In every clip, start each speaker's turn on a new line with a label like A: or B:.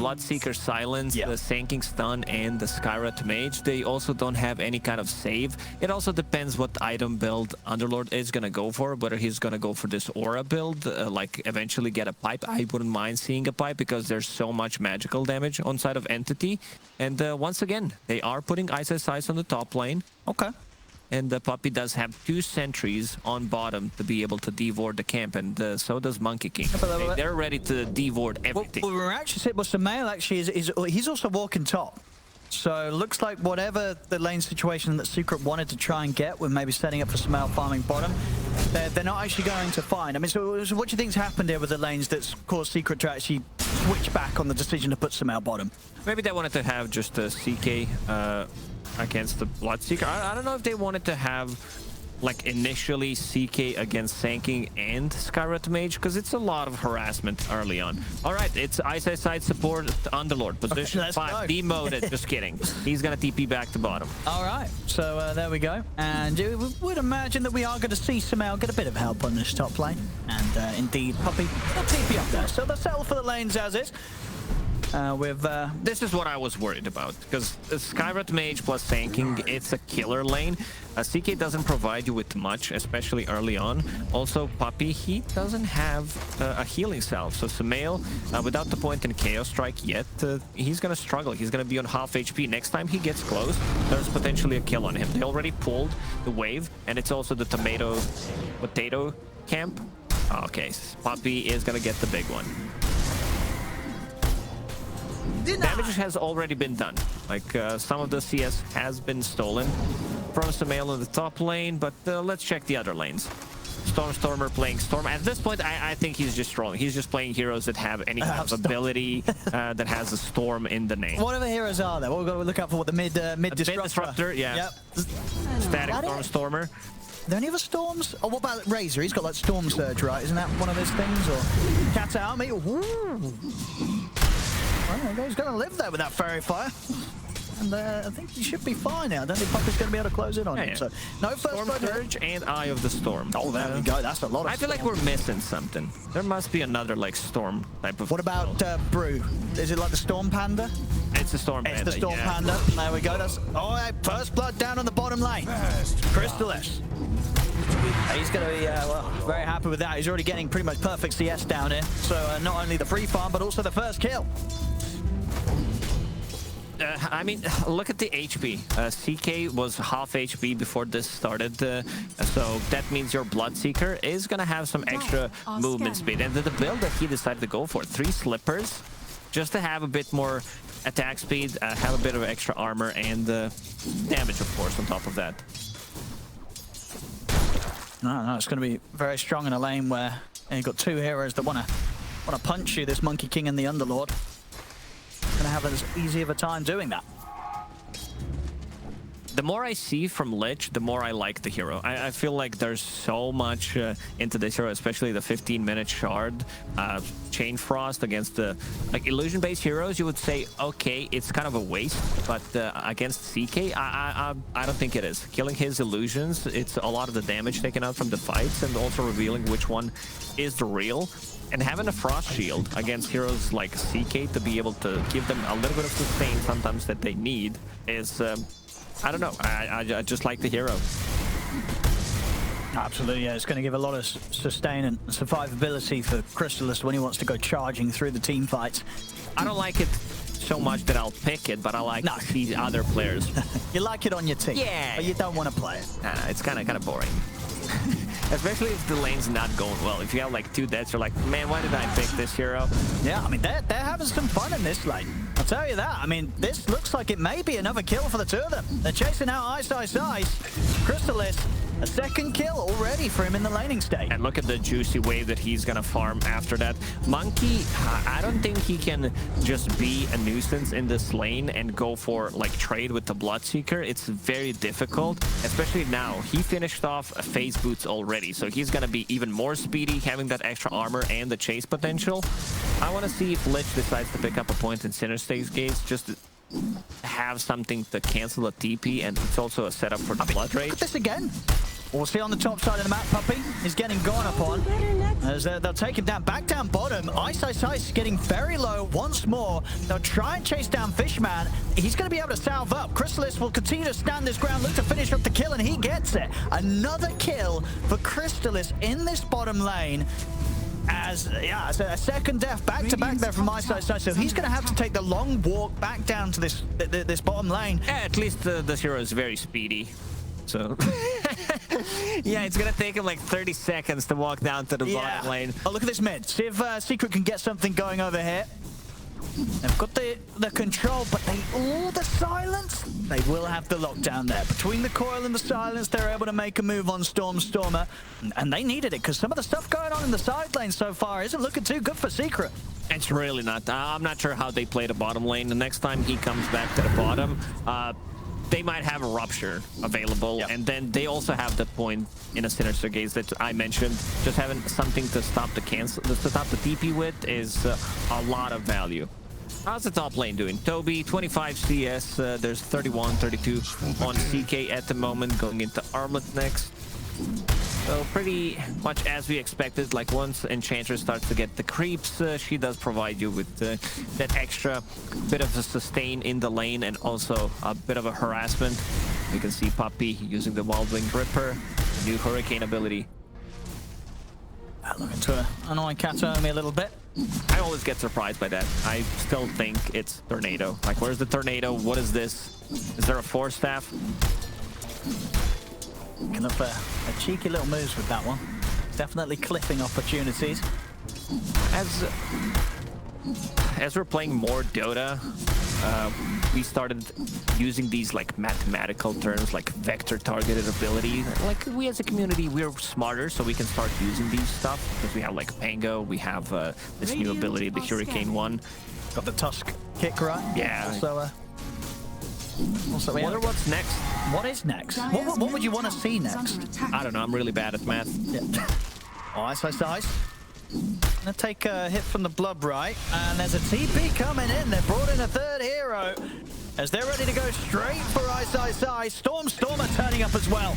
A: Bloodseeker Silence, the Sanking Stun, and the Skyrot Mage, they also don't have any kind of save. It also depends what item build Underlord is going to go for, whether he's going to go for this Aura build, like eventually get a pipe. I wouldn't mind seeing a pipe because there's so much magical damage on side of Entity. And once again, they are putting Ice on the top lane.
B: Okay.
A: And the Puppy does have 2 sentries on bottom to be able to devord the camp, and so does Monkey King. They're ready to devord everything.
B: Well, we're actually saying, well, SumaiL actually he's also walking top. So looks like whatever the lane situation that Secret wanted to try and get, with maybe setting up for SumaiL farming bottom, they're not actually going to find. I mean, so what do you think's happened here with the lanes that's caused Secret to actually switch back on the decision to put SumaiL bottom?
A: Maybe they wanted to have just a CK against the Bloodseeker. I don't know if they wanted to have like initially CK against Sanking and Skyrot Mage, because it's a lot of harassment early on. All right, it's Ice Side support Underlord, position 5, demoted. Just kidding. He's gonna TP back to bottom.
B: All right, so there we go. And we would imagine that we are going to see SumaiL get a bit of help on this top lane. And indeed, Puppy will TP up there. So they'll settle for the lanes as is.
A: This is what I was worried about, because Skyrot Mage plus Sanking, it's a killer lane. CK doesn't provide you with much, especially early on. Also, Puppy, he doesn't have a healing salve. So SumaiL, without the point in Chaos Strike yet, he's going to struggle. He's going to be on half HP. Next time he gets close, there's potentially a kill on him. They already pulled the wave, and it's also the potato camp. Okay, Puppy is going to get the big one. Damage has already been done. Like, some of the CS has been stolen from SumaiL in the top lane, but let's check the other lanes. Stormer playing Storm. At this point, I think he's just trolling. He's just playing heroes that have any kind of ability that has a Storm in the name.
B: Whatever heroes are there, we've got to look out for what the mid disruptor.
A: Yeah.
B: Yep.
A: Static Stormer.
B: Are there any other Storms? Oh, what about Razor? He's got like Storm Surge, right? Isn't that one of his things? Or Cat's Out Me? Ooh. Well, he's going to live there with that Fairy Fire. And I think he should be fine now. I don't think Puppy's going to be able to close in on him. So, no first
A: Storm Surge and Eye of the Storm.
B: Oh, there we go. That's a lot of
A: I feel like we're missing something. There must be another, like, Storm type of...
B: What about Brew? Is it like the Storm Panda?
A: It's the Storm Panda,
B: It's the Storm Panda. There we go. That's... Oh, first blood down on the bottom lane. Crystallis. He's going to be well, very happy with that. He's already getting pretty much perfect CS down here. So not only the free farm, but also the first kill.
A: I mean, look at the HP. CK was half HP before this started, so that means your Bloodseeker is going to have some extra movement speed. And the build that he decided to go for, 3 Slippers, just to have a bit more attack speed, have a bit of extra armor, and damage, of course, on top of that.
B: No, it's going to be very strong in a lane where you've got 2 heroes that want to punch you, this Monkey King and the Underlord. Going to have as easy of a time doing that.
A: The more I see from Lich, the more I like the hero. I feel like there's so much into this hero, especially the 15-minute shard, Chain Frost against the like illusion-based heroes. You would say, okay, it's kind of a waste, but against CK, I don't think it is. Killing his illusions, it's a lot of the damage taken out from the fights, and also revealing which one is the real. And having a Frost Shield against heroes like CK to be able to give them a little bit of sustain sometimes that they need is, I don't know, I just like the hero.
B: Absolutely, yeah. It's going to give a lot of sustain and survivability for Crystallis when he wants to go charging through the team fights.
A: I don't like it so much that I'll pick it, but I like to see other players.
B: You like it on your team,
A: yeah,
B: but you don't want to play it.
A: It's kind of boring. Especially if the lane's not going well. If you have like 2 deaths, you're like, man, why did I pick this hero? Yeah,
B: I mean, they're having some fun in this lane. I'll tell you that. I mean, this looks like it may be another kill for the 2 of them. They're chasing out Ice. Crystallis, a 2nd kill already for him in the laning state.
A: And look at the juicy wave that he's gonna farm after that. Monkey, I don't think he can just be a nuisance in this lane and go for like trade with the Bloodseeker. It's very difficult, especially now. He finished off phase boots already, so he's gonna be even more speedy, having that extra armor and the chase potential. I want to see if Lich decides to pick up a point in Sinner Stakes Gates, just to have something to cancel a TP, and it's also a setup for the Blood Rage.
B: Look at this again. We'll see on the top side of the map, Puppy is getting gone upon. As they'll take him down, back down bottom. Ice getting very low once more. They'll try and chase down Fishman. He's going to be able to salve up. Crystallis will continue to stand his ground, look to finish up the kill, and he gets it. Another kill for Crystallis in this bottom lane. As a second death back-to-back there from Ice. So he's going to have to take the long walk back down to this bottom lane.
A: Yeah, at least this hero is very speedy. So yeah, it's gonna take him like 30 seconds to walk down to the bottom lane.
B: Oh, look at this mid. See if Secret can get something going over here. They've got the control, but the silence. They will have the lockdown there. Between the coil and the silence, they're able to make a move on Stormer. And they needed it, because some of the stuff going on in the side lane so far isn't looking too good for Secret.
A: It's really not. I'm not sure how they play the bottom lane. The next time he comes back to the bottom, they might have a Rupture available, and then they also have the point in a Sinister Gaze that I mentioned. Just having something to stop the TP with is a lot of value. How's the top lane doing? Toby, 25 CS. There's 31, 32 on CK at the moment, going into Armlet next. So pretty much as we expected. Like once Enchantress starts to get the creeps, she does provide you with that extra bit of a sustain in the lane and also a bit of a harassment. You can see Puppy using the Wild Wing Ripper, new Hurricane ability.
B: Looking to annoy Katomi a little bit.
A: I always get surprised by that. I still think it's Tornado. Like, where's the Tornado? What is this? Is there a Force Staff?
B: Looking up a cheeky little moves with that one. Definitely clipping opportunities.
A: As we're playing more Dota, we started using these like mathematical terms like vector targeted ability. Like we as a community, we're smarter, so we can start using these stuff because we have like Pango, we have this new ability, the Hurricane one.
B: Got the Tusk kick, right?
A: Yeah.
B: Also,
A: wonder what's next.
B: What is next? What would you want to see next?
A: I don't know. I'm really bad at math.
B: Yeah. Oh, Ice. Gonna take a hit from the Blood Right, and there's a TP coming in. They've brought in a third hero as they're ready to go straight for Ice. Stormer turning up as well,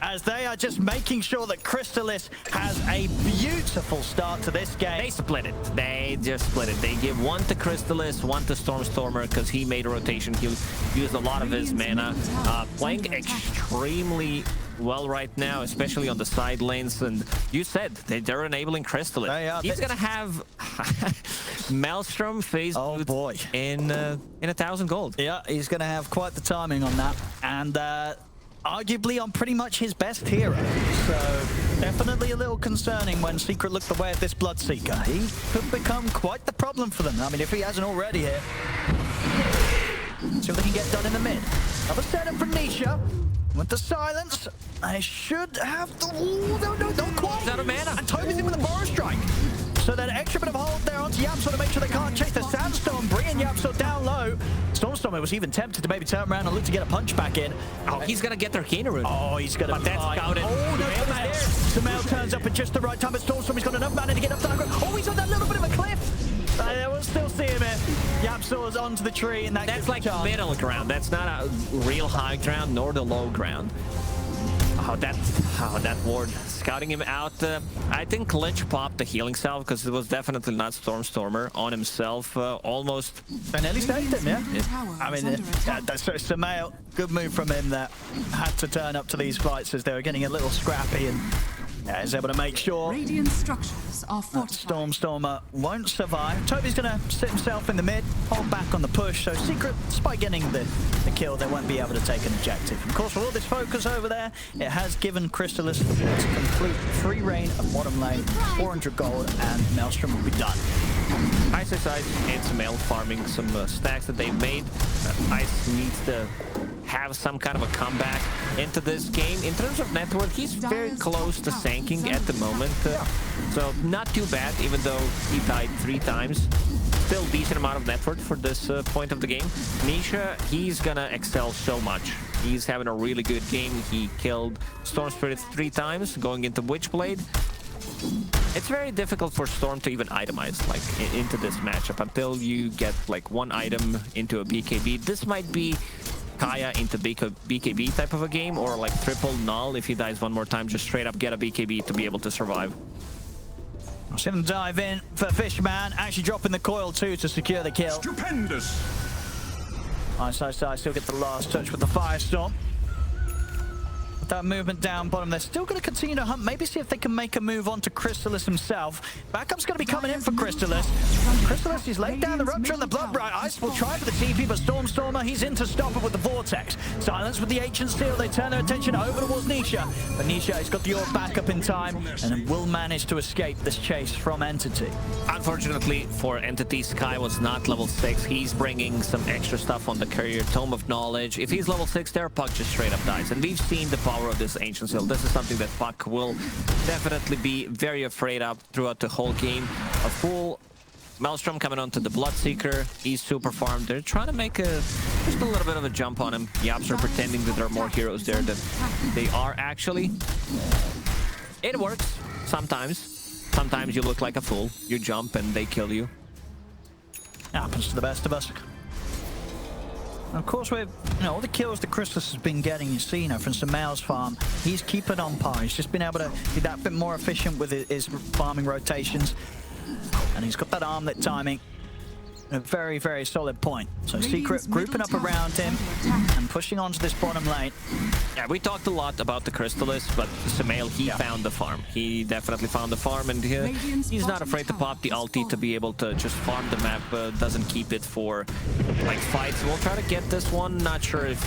B: as they are just making sure that Crystallis has a beautiful start to this game.
A: They split it. They just split it. They give one to Crystallis, one to Stormer because he made a rotation. He used a lot of his mana. Playing extremely well right now, especially on the side lanes. And you said they're enabling Crystallis. He's gonna have Maelstrom phase in 1,000 gold.
B: Yeah, he's gonna have quite the timing on that, and arguably on pretty much his best hero. So definitely a little concerning when Secret look the way of this Bloodseeker. He could become quite the problem for them. I mean, if he hasn't already here. See what they can get done in the mid. Another setup from Nisha. With the silence, I should have the... Ooh, no, don't quite.
A: He's out of mana.
B: And Toby's in with a Boros Strike. So that extra bit of hold there onto Yapso to make sure they can't chase the Sandstorm, bringing Yapso down low. Stormer was even tempted to maybe turn around and look to get a punch back in.
A: Oh, he's gonna get their Kena route.
B: Oh, he's gonna...
A: But that's scouted.
B: Oh, no, SumaiL turns up at just the right time, but Storm's got enough mana to get up to the ground. Oh, he's on that little bit of a cliff. We'll still see him here. Yapso's onto the tree, and
A: that's like middle ground. That's not a real high ground nor the low ground. That ward scouting him out. I think Lich popped the healing salve because it was definitely not Stormer on himself. Almost.
B: They nearly saved him, yeah. I mean, SumaiL, good move from him that had to turn up to these fights as they were getting a little scrappy, and he's able to make sure
C: Radiant structures are fortified.
B: Stormer won't survive. Toby's gonna sit himself in the mid, hold back on the push. So Secret, despite getting the kill, they won't be able to take an objective. Of course, with all this focus over there, it has given Crystallis to complete free reign of bottom lane, 400 gold, and Maelstrom will be done.
A: Ice and SumaiL farming some stacks that they've made. Ice needs to have some kind of a comeback into this game. In terms of net worth, he's very close to sanking at the moment. So not too bad, even though he died 3 times. Still decent amount of net worth for this point of the game. Nisha, he's gonna excel so much. He's having a really good game. He killed Storm Spirit 3 times, going into Witchblade. It's very difficult for Storm to even itemize like into this matchup until you get like one item into a BKB. This might be Kaya into BKB type of a game, or like triple null. If he dies one more time, just straight up get a BKB to be able to survive.
B: I'll see them dive in for Fishman, actually dropping the coil too to secure the kill.
D: Stupendous.
B: Nice, still get the last touch with the Firestorm. With that movement down bottom, they're still going to continue to hunt, maybe see if they can make a move on to Crystallis himself. Backup's going to be coming in for Crystallis. Crystallis, he's laid down the Rupture and the Bloodbright. Ice will try for the TP, but Stormstormer, he's in to stop it with the Vortex. Silence with the Ancient Steel, they turn their attention over towards Nisha. But Nisha has got the Orb back up in time, and will manage to escape this chase from Entity.
A: Unfortunately for Entity, Sky was not level 6. He's bringing some extra stuff on the Courier, Tome of Knowledge. If he's level 6 there, Puck just straight up dies. And we've seen the power of this Ancient Steel. This is something that Puck will definitely be very afraid of throughout the whole game. A full Maelstrom coming onto the Bloodseeker. He's super farmed. They're trying to make just a little bit of a jump on him. Yaps are pretending that there are more heroes there than they are actually. It works sometimes. Sometimes you look like a fool. You jump and they kill you.
B: Happens to the best of us. And of course, with all the kills that Crystallis has been getting, you see, from SumaiL's farm, he's keeping on par. He's just been able to be that bit more efficient with his farming rotations, and he's got that armlet timing. A very, very solid point. So Secret grouping up around him and pushing onto this bottom lane.
A: Yeah, we talked a lot about the Crystallis, but SumaiL, he found the farm. He definitely found the farm, and he's not afraid to pop the ulti to be able to just farm the map. Doesn't keep it for like fights. We'll try to get this one. Not sure if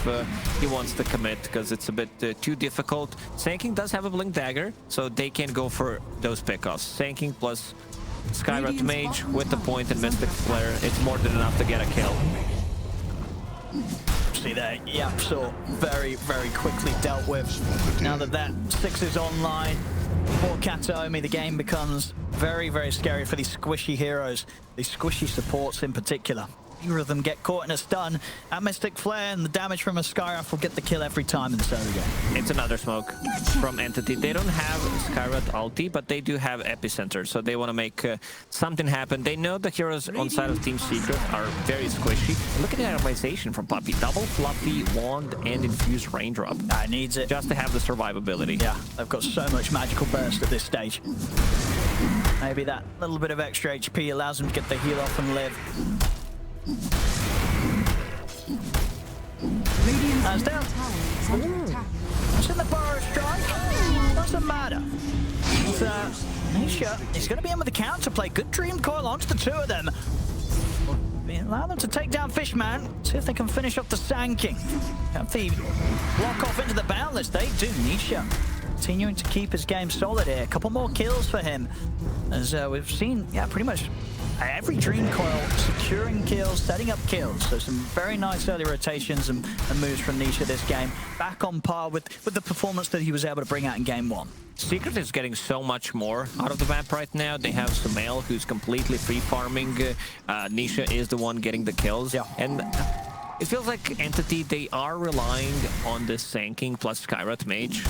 A: he wants to commit because it's a bit too difficult. Sanking does have a Blink Dagger, so they can go for those pickoffs. Sanking plus Skywrath Mage with the point and Mystic Flare, it's more than enough to get a kill.
B: See that Yapsaw very, very quickly dealt with. Now that 6 is online for Kataomi, the game becomes very, very scary for these squishy heroes, these squishy supports in particular. Fewer of them get caught in a stun. At Mystic Flare and the damage from a Skywrath will get the kill every time in the early game.
A: It's another smoke from Entity. They don't have Skywrath ulti, but they do have Epicenter, so they want to make something happen. They know the heroes on side of Team Secret are very squishy. Look at the itemization from Puppey. Double Fluffy, Wand, and Infused Raindrop.
B: Needs it.
A: Just to have the survivability.
B: Yeah, they've got so much magical burst at this stage. Maybe that little bit of extra HP allows them to get the heal off and live. That's down. That's in the Burrow Strike. Doesn't matter. Nisha is going to be in with the counterplay. Good Dream Coil onto the two of them. Allow them to take down Fishman. See if they can finish off the Sanking. Have the block off into the Boundless. They do. Nisha continuing to keep his game solid here. A couple more kills for him. As we've seen, pretty much every Dream Coil securing kills, setting up kills. So some very nice early rotations and moves from Nisha this game. Back on par with the performance that he was able to bring out in game 1.
A: Secret is getting so much more out of the map right now. They have SumaiL, who's completely free farming. Nisha is the one getting the kills.
B: Yeah.
A: And it feels like Entity, they are relying on this Sanking plus Skywrath Mage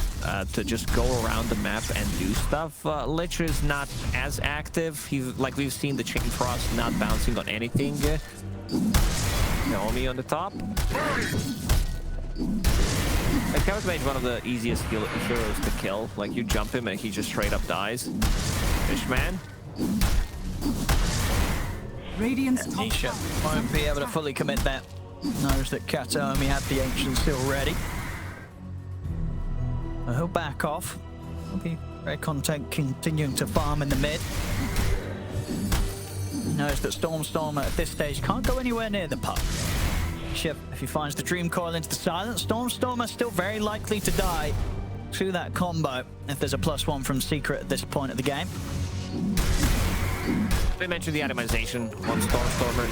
A: to just go around the map and do stuff. Lich is not as active. Like we've seen the Chain Frost not bouncing on anything. Naomi on the top. Like Skywrath Mage, one of the easiest heroes to kill. Like you jump him and he just straight up dies. Fishman.
B: Nisha won't be able to fully commit that. Knows that Kataomi had the Ancient Steel ready. He'll back off. He'll be very content continuing to farm in the mid. He knows that Stormstormer at this stage can't go anywhere near the puck. If he finds the Dream Coil into the silence, Stormstormer still very likely to die to that combo if there's a +1 from Secret at this point of the game.
A: We mentioned the itemization on Stormstormer,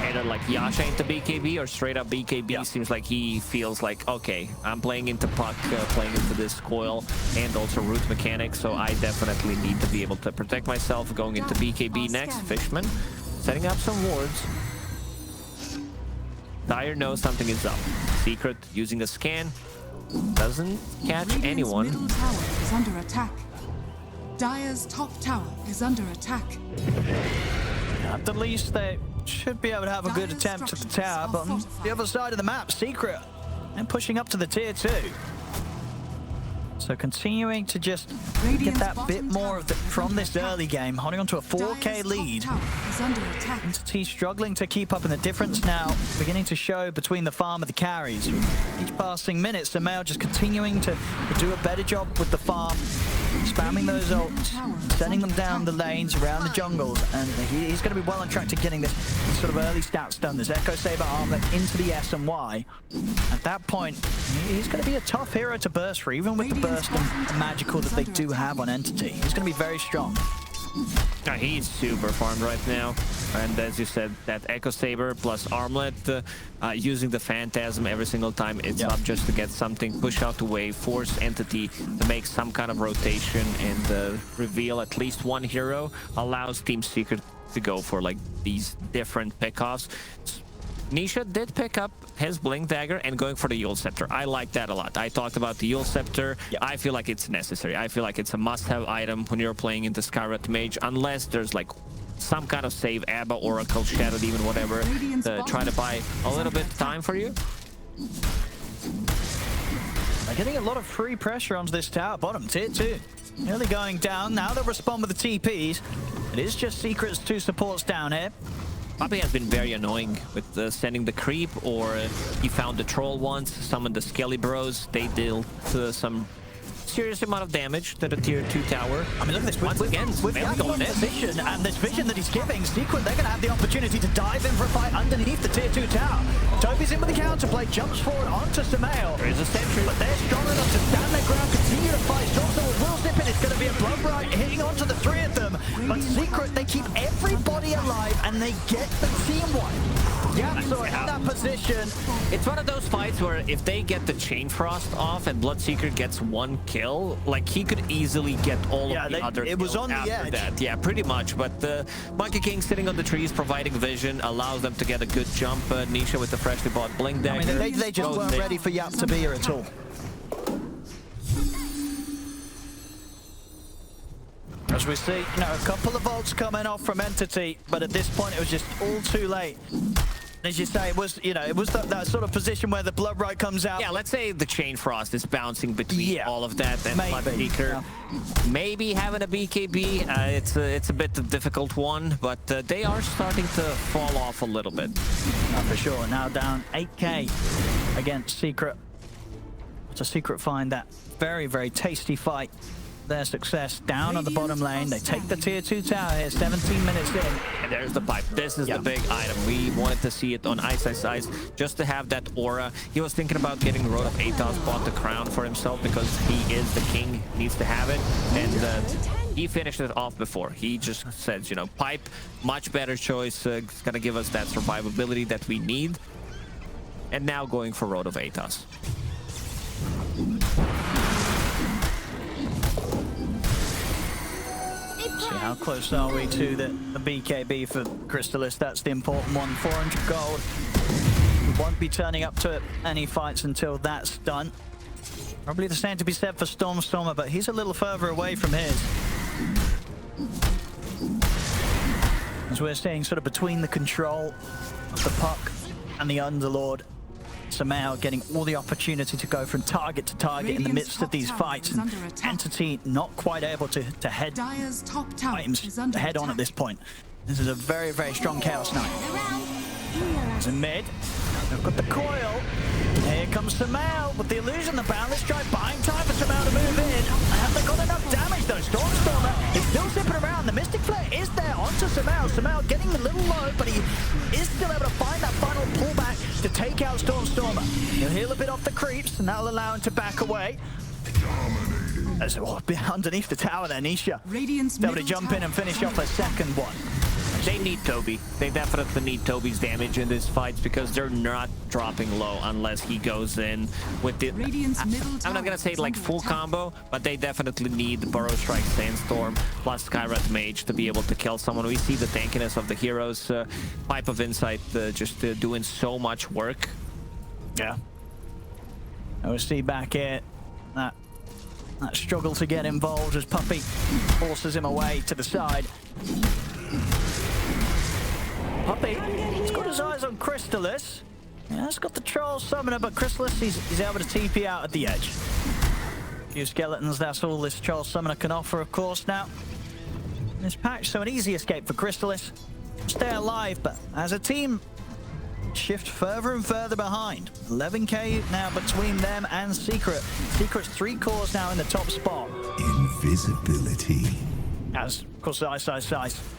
A: either like Yasha into BKB or straight up BKB.
B: Yeah.
A: Seems like he feels like, okay, I'm playing into Puck, playing into this coil, and also root mechanics, so I definitely need to be able to protect myself. Going into BKB next, Fishman, setting up some wards. Dire knows something is up. Secret using the scan, doesn't catch anyone.
C: Middle tower is under attack. Dire's top tower is under attack.
B: At the least, they should be able to have a good attempt at the tower, but on the other side of the map, Secret and pushing up to the tier 2. So continuing to just get
C: Radiant's
B: that bit
C: bottom
B: more
C: tower
B: of the,
C: is
B: from
C: under
B: this
C: attack.
B: early game, holding on to a 4k
C: Dire's top
B: lead.
C: tower is under attack.
B: Entity struggling to keep up, and the difference now beginning to show between the farm and the carries. Each passing minute, SumaiL just continuing to do a better job with the farm, spamming those ults, sending them down the lanes around the jungles, and he's going to be well on track to getting this sort of early stats done. There's Echo Saber armlet into the S and Y. At that point, he's going to be a tough hero to burst for, even with the burst and magical that they do have on Entity. He's going to be very strong.
A: He's super farmed right now, and as you said, that Echo Saber plus Armlet, using the Phantasm every single time it's up just to get something, push out the wave, force Entity to make some kind of rotation and reveal at least one hero, allows Team Secret to go for like these different pickoffs. Nisha did pick up his Blink Dagger and going for the Yule Scepter. I like that a lot. I talked about the Yule Scepter. I feel like it's necessary. I feel like it's a must-have item when you're playing into Skywrath Mage, unless there's like some kind of save, Abba, Oracle, Shadow Demon, whatever, to try to buy a little bit of time for you.
B: They're getting a lot of free pressure onto this tower bottom, tier 2. Nearly going down. Now they'll respond with the TPs. It is just Secret's 2 supports down here.
A: Poppy has been very annoying with sending the creep, or he found the troll once, summoned the Skelly Bros. They deal some serious amount of damage to the tier 2 tower.
B: I mean, look at this.
A: Once again,
B: with
A: SumaiL going in.
B: vision and this vision that he's giving, Secret, they're going to have the opportunity to dive in for a fight underneath the tier 2 tower. Toby's in with the counterplay, jumps forward onto SumaiL.
A: There is a sentry,
B: but they're strong enough to stand their ground, continue to fight. Stormstorm will zip in. It's going to be a blood right hitting onto the 3 of them. But Secret, they keep everybody alive and they get the team wipe. Yeah, so in that position,
A: it's one of those fights where if they get the Chain Frost off and Bloodseeker gets 1 kill, like he could easily get all of the other kills.
B: It was on the edge.
A: That. Yeah, pretty much. But the Monkey King sitting on the trees, providing vision, allows them to get a good jump. Nisha with the freshly bought Blink Dagger.
B: I mean, they just weren't ready for Yap to be here at all. As we see, a couple of ults coming off from Entity, but at this point it was just all too late. As you say, it was, it was that sort of position where the blood right comes out.
A: Yeah, let's say the Chain Frost is bouncing between all of that, and Bloodseeker maybe having a BKB. It's a bit of a difficult one, but they are starting to fall off a little bit.
B: For sure. Now down 8k against Secret. It's a Secret find that very, very tasty fight. Their success down on the bottom lane. They take the tier 2 tower here, 17 minutes in.
A: And there's the pipe. This is the big item. We wanted to see it on Ice just to have that aura. He was thinking about getting Road of Atos, bought the crown for himself because he is the king, needs to have it. And he finished it off before. He just says, pipe, much better choice. It's going to give us that survivability that we need. And now going for Road of Atos.
B: See how close are we to the BKB for Crystallis? That's the important one. 400 gold. We won't be turning up to any fights until that's done. Probably the same to be said for Stormstormer, but he's a little further away from his. As we're seeing sort of between the control of the puck and the Underlord, SumaiL getting all the opportunity to go from target to target in the midst of these fights. And Entity not quite able to head items head on at this point. This is a very, very strong Chaos Knight. There's a mid. They've got the coil. Here comes SumaiL with the illusion, the Boundless Strike, buying time for SumaiL to move in. Have they got enough damage though? Stormstormer is still zipping around. The Mystic Flare is there onto SumaiL. SumaiL getting a little low, but he is still able to find that final pullback to take out Stormstormer. He'll heal a bit off the creeps, and that'll allow him to back away. As underneath the tower there, Nisha. Able to jump in and finish off a second one.
A: They need Toby. They definitely need Toby's damage in these fights because they're not dropping low unless he goes in with the... I'm not gonna say like full combo, but they definitely need Burrow Strike, Sandstorm, plus Skywrath Mage to be able to kill someone. We see the tankiness of the heroes. Pipe of Insight just doing so much work.
B: Yeah. I will see back here that struggle to get involved as Puppey forces him away to the side. Puppey, he's got his eyes on Crystallis. Yeah, it's got the Troll Summoner, but Chrysalis, he's able to TP out at the edge. A few skeletons, that's all this Troll Summoner can offer, of course, now. This patch, so an easy escape for Chrysalis. Stay alive, but as a team, shift further and further behind. 11k now between them and Secret. Secret's 3 cores now in the top spot.
D: Invisibility.
B: As, of course, Ice.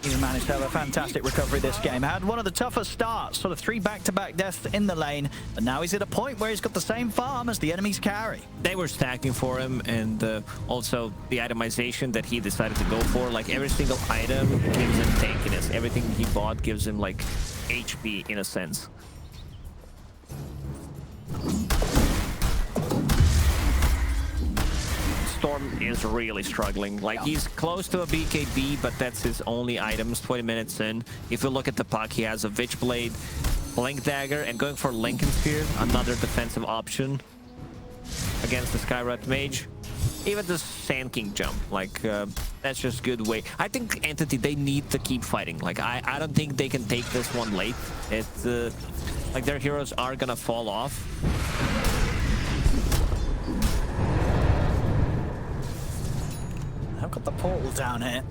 B: He's managed to have a fantastic recovery this game. Had one of the toughest starts, sort of 3 back-to-back deaths in the lane, but now he's at a point where he's got the same farm as the enemy's carry.
A: They were stacking for him, and also the itemization that he decided to go for. Like, every single item gives him tankiness. Everything he bought gives him, like, HP in a sense. Storm is really struggling. Like, he's close to a BKB, but that's his only items 20 minutes in. If you look at the puck, he has a Witchblade, Blink Dagger, and going for Lincoln Sphere, another defensive option against the Skyrat Mage. Even the Sand King jump, like, that's just good way. I think Entity, they need to keep fighting. Like, I don't think they can take this one late. It's, like, their heroes are gonna fall off.
B: I've got the portal down here.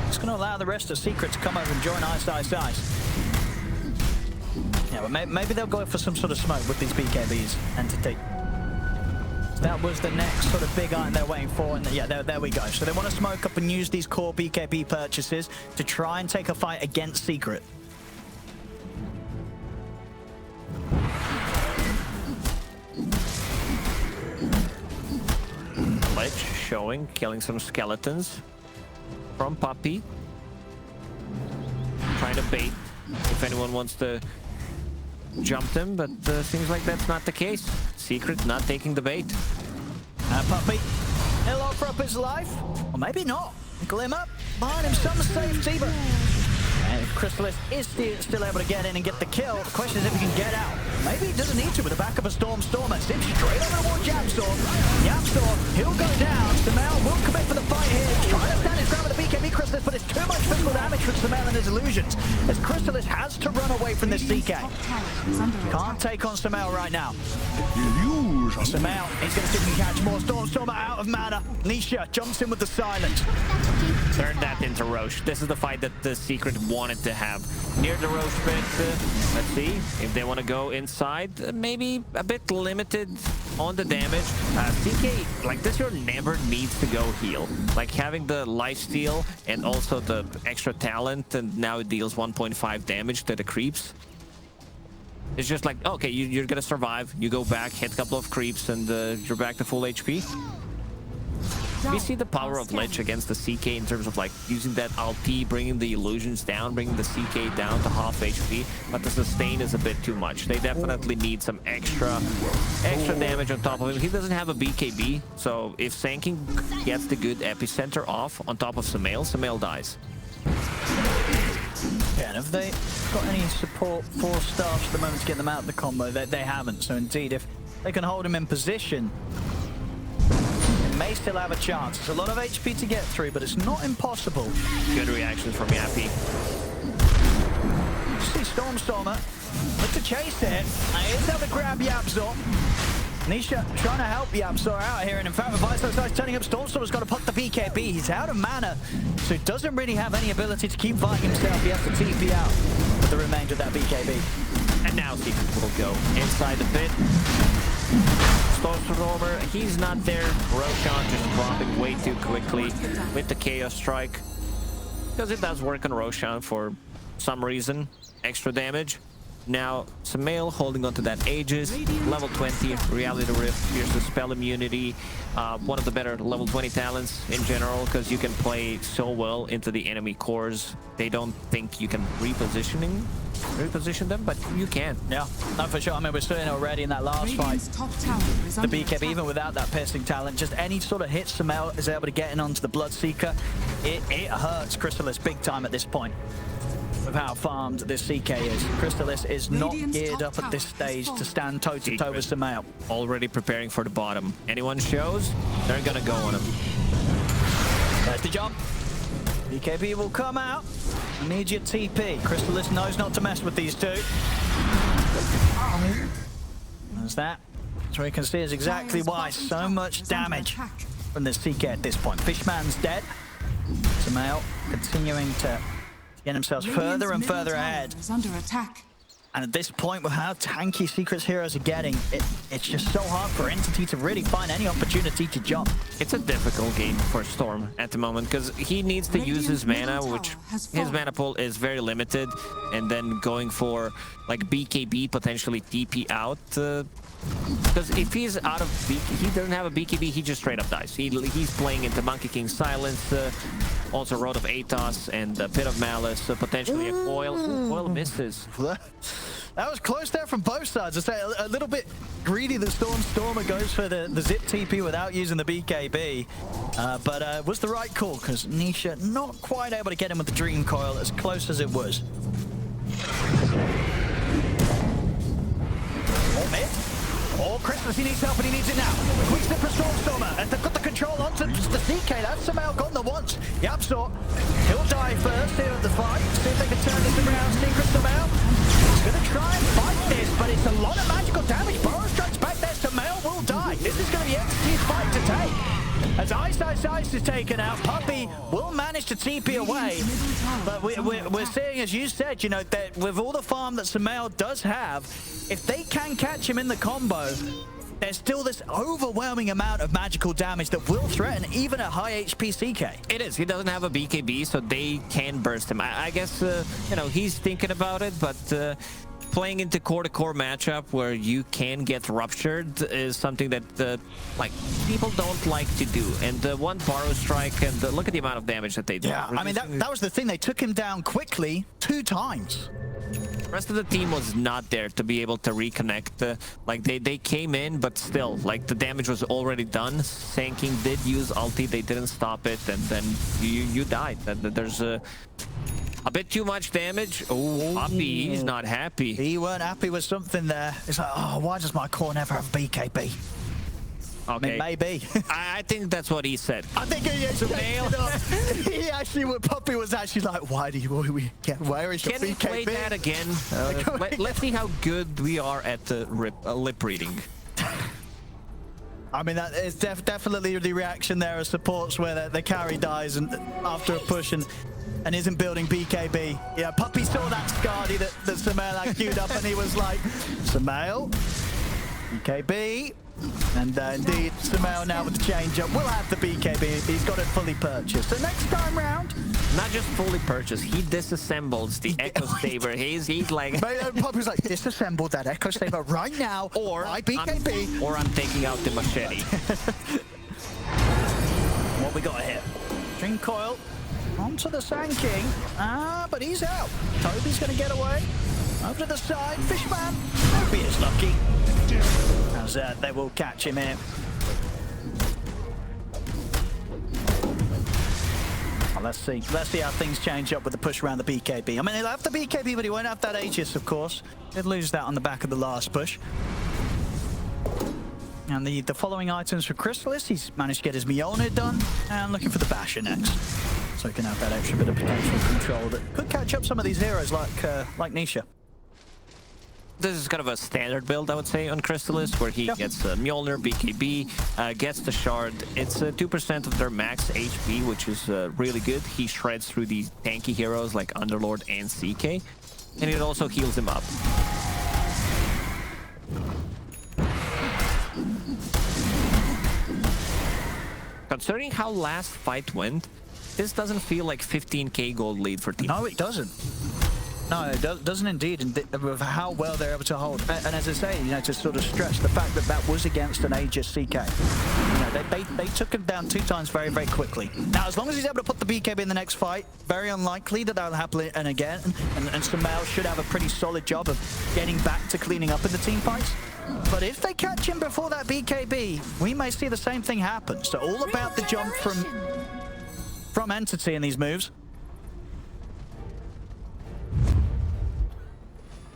B: It's going to allow the rest of Secret to come over and join Ice. Yeah, but maybe they'll go for some sort of smoke with these BKBs. Entity. That was the next sort of big item they're waiting for, and yeah, there we go. So they want to smoke up and use these core BKB purchases to try and take a fight against Secret.
A: Ledge showing, killing some skeletons from Puppy. Trying to bait if anyone wants to jump them, but seems like that's not the case. Secret not taking the bait.
B: Puppy, he'll offer up his life, or maybe not. Glimmer behind him, some safety, but Chrysalis is still able to get in and get the kill. The question is if he can get out. Maybe he doesn't need to with the back of a Stormer. Zips straight over towards Yapstor. Yapstor, he'll go down. SumaiL will commit for the fight here. Trying to stand his ground with the BKB Chrysalis, but it's too much physical damage for SumaiL and his illusions, as Chrysalis has to run away from this CK. Can't take on SumaiL right now. SumaiL, he's going to see if he can catch more Stormer out of mana. Nisha jumps in with the silence.
A: Turn that into Roche. This is the fight that the Secret wanted to have. Near the Roche pit, let's see if they want to go inside. Maybe a bit limited on the damage. CK, like, this hero never needs to go heal. Like, having the lifesteal and also the extra talent, and now it deals 1.5 damage to the creeps. It's just like, okay, you're gonna survive. You go back, hit a couple of creeps, and you're back to full HP. We see the power of Lich against the CK in terms of, like, using that ulti, bringing the illusions down, bringing the CK down to half HP, but the sustain is a bit too much. They definitely need some extra damage on top of him. He doesn't have a BKB, so if Sand King gets the good epicenter off on top of SumaiL dies.
B: Yeah, and have they got any support for staff at the moment to get them out of the combo? They haven't, so indeed, if they can hold him in position, may still have a chance. It's a lot of HP to get through, but it's not impossible.
A: Good reactions from Yappy.
B: See Stormer look to chase it. He's able to grab Yapsor. Nisha trying to help Yapsor out here, and in fact, with Ice turning up, Storm's got to put the BKB. He's out of mana, so he doesn't really have any ability to keep fighting himself. He has to TP out with the remainder of that BKB.
A: And now Secret will go inside the pit. Stormer, he's not there. Roshan just dropping way too quickly with the Chaos Strike. Because it does work on Roshan for some reason. Extra damage. Now, SumaiL holding onto that Aegis, level 20, Reality Rift, here's the spell immunity, one of the better level 20 talents in general, because you can play so well into the enemy cores. They don't think you can reposition them, but you can.
B: Yeah, no, for sure. I mean, we're seeing already in that last fight, the BKB, even without that piercing talent, just any sort of hit SumaiL is able to get in onto the Bloodseeker. It hurts Chrysalis big time at this point. With how farmed this CK is. Chrysalis is not geared up at this stage to stand toe-to-toe with SumaiL.
A: Already preparing for the bottom. Anyone shows, they're gonna go on him.
B: There's the jump. BKB will come out. Immediate TP. Chrysalis knows not to mess with these two. As that, so we can see is exactly why so much damage from this CK at this point. Fishman's dead. SumaiL continuing to get themselves further and further ahead.
C: Is under attack.
B: And at this point, with how tanky Secret's heroes are getting, it's just so hard for Entity to really find any opportunity to jump.
A: It's a difficult game for Storm at the moment because he needs to use his mana, which his mana pool is very limited, and then going for like BKB, potentially TP out. Because if he's out of he doesn't have a BKB, he just straight up dies. He's playing into Monkey King Silence, also Road of Atos and Pit of Malice, potentially a coil. Coil misses.
B: That was close there from both sides. I say a little bit greedy that Stormer goes for the zip TP without using the BKB. But was the right call because Nisha not quite able to get him with the Dream Coil as close as it was. Oh, mid. Oh, Christmas, he needs help and he needs it now. Quick step for Stormer. And they've got the control onto the CK. That's SumaiL gone the once. Yapsor, he'll die first here at the fight. See if they can turn this around. Secret SumaiL. Gonna try and fight this, but it's a lot of magical damage. Burrow strikes back there. SumaiL will die. This is going to be Entity's fight to take. As Ice is taken out, Puppey will manage to TP away. But we're seeing, as you said, you know, that with all the farm that SumaiL does have, if they can catch him in the combo, there's still this overwhelming amount of magical damage that will threaten even a high HP CK.
A: It is. He doesn't have a BKB, so they can burst him. I guess, you know, he's thinking about it, but playing into core-to-core matchup where you can get ruptured is something that, like, people don't like to do. And one Burrow strike, and look at the amount of damage that they do.
B: Yeah, I mean, that was the thing. They took him down quickly 2 times.
A: The rest of the team was not there to be able to reconnect. Like, they came in, but still, like, the damage was already done. Sanking did use ulti, they didn't stop it, and then you died. There's a bit too much damage. Oh, Puppey, he's not happy.
B: He weren't happy with something there. It's like, oh, why does my core never have BKB?
A: Okay.
B: I mean, maybe.
A: I think that's what he said.
B: I think he actually, Puppey was actually like, where is your BKB?
A: Can we play that again? Let's see how good we are at lip reading.
B: I mean, that is definitely the reaction there of supports where the carry dies and after a push and isn't building BKB. Yeah, Puppey saw that Scardy that SumaiL had queued up and he was like, SumaiL, BKB. And indeed, SumaiL now with the change-up will have the BKB. He's got it fully purchased. So next time round...
A: Not just fully purchased, he disassembles the Echo Saber. He's like...
B: Puppey's like, disassemble that Echo Saber right now, or my BKB.
A: Or I'm taking out the machete.
B: What we got here? Dream Coil onto the Sand King. But he's out. Toby's going to get away. Over to the side. Fishman. Toby is lucky. As they will catch him here. Well, let's see how things change up with the push around the BKB. I mean, he'll have the BKB, but he won't have that Aegis, of course. He'll lose that on the back of the last push. And the following items for Crystallis, he's managed to get his Mjolnir done, and looking for the Basher next. So he can have that extra bit of potential control that could catch up some of these heroes like Nisha.
A: This is kind of a standard build, I would say, on Crystallis, where he gets Mjolnir, BKB, gets the Shard. It's 2% of their max HP, which is really good. He shreds through these tanky heroes like Underlord and CK, and it also heals him up. Considering how last fight went, this doesn't feel like 15k gold lead for team.
B: No, it doesn't. No, it doesn't indeed, and with how well they're able to hold. And as I say, you know, to sort of stress the fact that that was against an Aegis CK. You know, they took him down 2 times very, very quickly. Now, as long as he's able to put the BKB in the next fight, very unlikely that that'll happen again. And SumaiL should have a pretty solid job of getting back to cleaning up in the team fights. But if they catch him before that BKB, we may see the same thing happen. So all about the jump from Entity in these moves.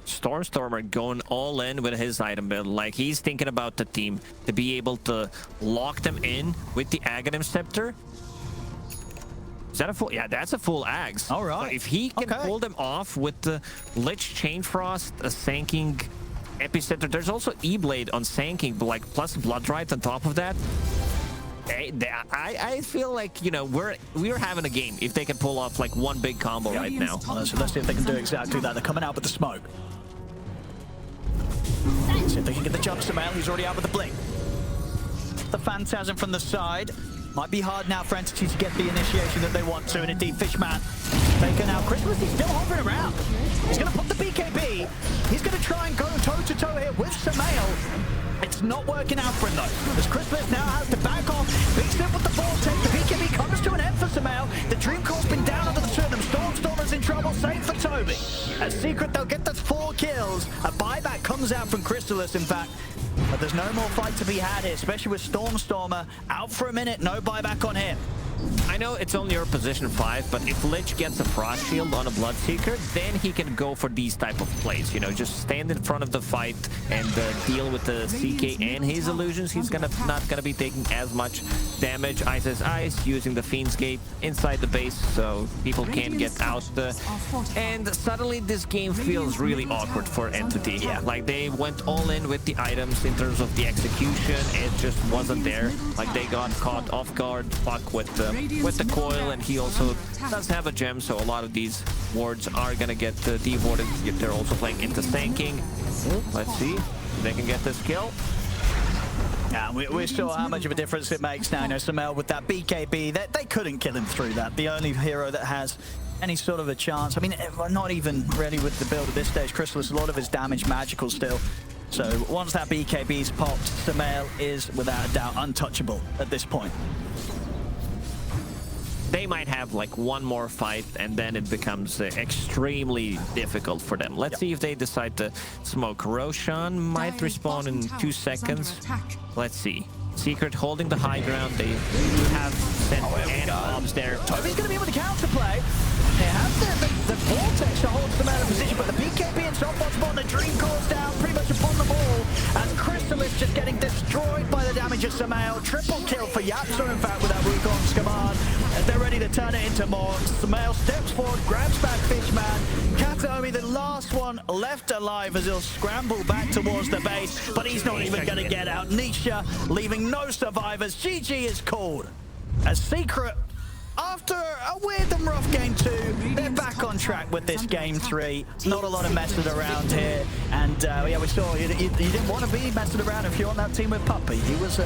A: Stormer going all in with his item build. Like, he's thinking about the team to be able to lock them in with the Aghanim Scepter. Is that a full? Yeah, that's a full Ags.
B: All right.
A: But if he can pull them off with the Lich Chain Frost, a Sanking Epicenter. There's also E-Blade on Sanking, but like plus Blood Right on top of that. I feel like, you know, we're having a game if they can pull off like one big combo right now.
B: So let's see if they can do exactly that. They're coming out with the smoke. See if they can get the jump. SumaiL, he's already out with the blink. The Phantasm from the side. Might be hard now for Entity to get the initiation that they want to. And indeed, Fishman taken out. Christmas, he's still hovering around. He's going to put the BKB. He's going to try and go toe-to-toe here with SumaiL. It's not working out for him, though. As Christmas now has to back off. Beats it with the Vortex. The BKB comes to an end for SumaiL. The Dream Core's been down under the two of them. Stormstormer's in trouble. Safe for Toby. As Secret, they'll get the 4 kills. A buyback comes out from Crystallis, in fact. But there's no more fight to be had here, especially with Stormstormer out for a minute. No buyback on him.
A: I know it's only your position 5, but if Lich gets a Frost Shield on a Bloodseeker, then he can go for these type of plays. You know, just stand in front of the fight and deal with the CK and his illusions. He's not gonna be taking as much damage. Ice is Ice, using the Fiend's Gate inside the base so people can't get out. And suddenly this game feels really awkward for Entity. Yeah, like they went all in with the items in terms of the execution. It just wasn't there. Like they got caught off guard, fuck with the coil, and he also does have a gem, so a lot of these wards are gonna get de-warded. They're also playing into Sanking. Let's see if they can get this kill.
B: Yeah, we saw how much of a difference it makes now. You know, SumaiL with that BKB, they couldn't kill him through that. The only hero that has any sort of a chance. I mean, not even really with the build at this stage. Crystallis, a lot of his damage magical still. So once that BKB's popped, SumaiL is without a doubt untouchable at this point.
A: They might have like one more fight and then it becomes extremely difficult for them. Let's see if they decide to smoke. Roshan might respawn in 2 seconds. Let's see. Secret holding the high ground. They have sent bombs there.
B: Toby's going to be able to counterplay. They have the Vortex to hold them out of position, but the BKB and softball spawn, the Dream Core's down pretty much upon the ball. And Crystallis just getting destroyed by the damage of SumaiL. Triple kill for Yapso, in fact, with that Wukong's command. As they're ready to turn it into more. SumaiL steps forward, grabs back Fishman. Kataomi, the last one left alive as he'll scramble back towards the base, but he's not even going to get out. Nisha leaving no survivors. GG is called. As Secret, after a weird and rough game 2, they're back on track with this game 3. Not a lot of messing around here. And yeah, we saw you didn't want to be messing around if you're on that team with Puppey. He was